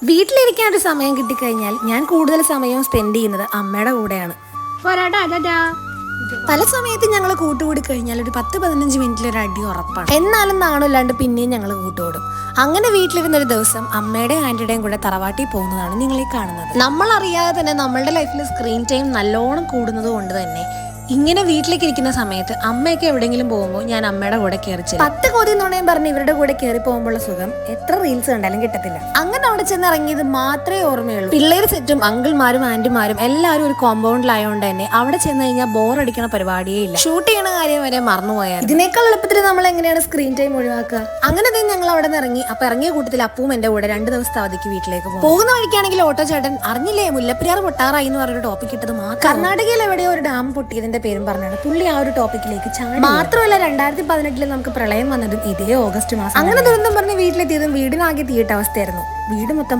വീട്ടിലിരിക്കാൻ ഒരു സമയം കിട്ടിക്കഴിഞ്ഞാൽ ഞാൻ കൂടുതൽ സമയം സ്പെൻഡ് ചെയ്യുന്നത് അമ്മയുടെ കൂടെയാണ്. പല സമയത്ത് ഞങ്ങൾ കൂട്ടുകൂടി കഴിഞ്ഞാൽ ഒരു 10-15 മിനിറ്റിൽ ഒരു അടി ഉറപ്പാണ്. എന്നാലും നാണില്ലാണ്ട് പിന്നെയും ഞങ്ങൾ കൂട്ടുകൂടും. അങ്ങനെ വീട്ടിലിരുന്ന ഒരു ദിവസം അമ്മയുടെയും ആന്റിയുടെയും കൂടെ തറവാട്ടിൽ പോകുന്നതാണ് നിങ്ങൾ ഈ കാണുന്നത്. നമ്മൾ അറിയാതെ തന്നെ നമ്മളുടെ ലൈഫിൽ സ്ക്രീൻ ടൈം നല്ലോണം കൂടുന്നത് കൊണ്ട് തന്നെ ഇങ്ങനെ വീട്ടിലേക്ക് ഇരിക്കുന്ന സമയത്ത് അമ്മയൊക്കെ എവിടെയെങ്കിലും പോകുമ്പോൾ ഞാൻ അമ്മയുടെ കൂടെ കയറി 10 കോതി നുണയും പറഞ്ഞ് ഇവരുടെ കൂടെ കയറി പോകുമ്പോഴുള്ള സുഖം എത്ര റീൽസ് കണ്ടാലും കിട്ടത്തില്ല. അങ്ങനെ അവിടെ ചെന്ന് ഇറങ്ങിയത് മാത്രമേ ഓർമ്മയുള്ളൂ. പിള്ളേർ സെറ്റും അങ്കിൾമാരും ആന്റിമാരും എല്ലാവരും ഒരു കോമ്പൗണ്ടിലായതുകൊണ്ട് തന്നെ അവിടെ ചെന്ന് കഴിഞ്ഞാൽ ബോറടിക്കണ പരിപാടിയേ ഇല്ല. ഷൂട്ട് ചെയ്യണ കാര്യം വരെ മറന്നുപോയാൽ ഇതിനേക്കാൾ എളുപ്പത്തിൽ നമ്മൾ എങ്ങനെയാണ് സ്ക്രീൻ ടൈം ഒഴിവാക്കുക? അങ്ങനെ തന്നെ ഞങ്ങൾ അവിടെ നിന്ന് ഇറങ്ങി. അപ്പൊ ഇറങ്ങിയ കൂട്ടത്തിൽ അപ്പവും എന്റെ കൂടെ 2 ദിവസത്തെ അവധിക്ക് വീട്ടിലേക്ക് പോകുന്ന വഴിക്കാണെങ്കിൽ ഓട്ടോ ചേട്ടൻ അറിഞ്ഞില്ലേ മുല്ലപ്പെരിയാർ പൊട്ടാറായി എന്ന് പറഞ്ഞൊരു ടോപ്പിക് ഇട്ടത് മാത്രം. കർണാടകയിൽ എവിടെയോ ഒരു ഡാം പൊട്ടിയതിന്റെ പേരും പറഞ്ഞാണ് പുള്ളി ആ ഒരു ടോപ്പിക്കിലേക്ക് ചാടി. മാത്രമല്ല 2018 നമുക്ക് പ്രളയം വന്നതും ഇതേ ഓഗസ്റ്റ് മാസം. അങ്ങനെ ദുരന്തം പറഞ്ഞ് വീട്ടിലെത്തിയതും വീടിനാകെ തീയിട്ട അവസ്ഥയായിരുന്നു. വീട് മൊത്തം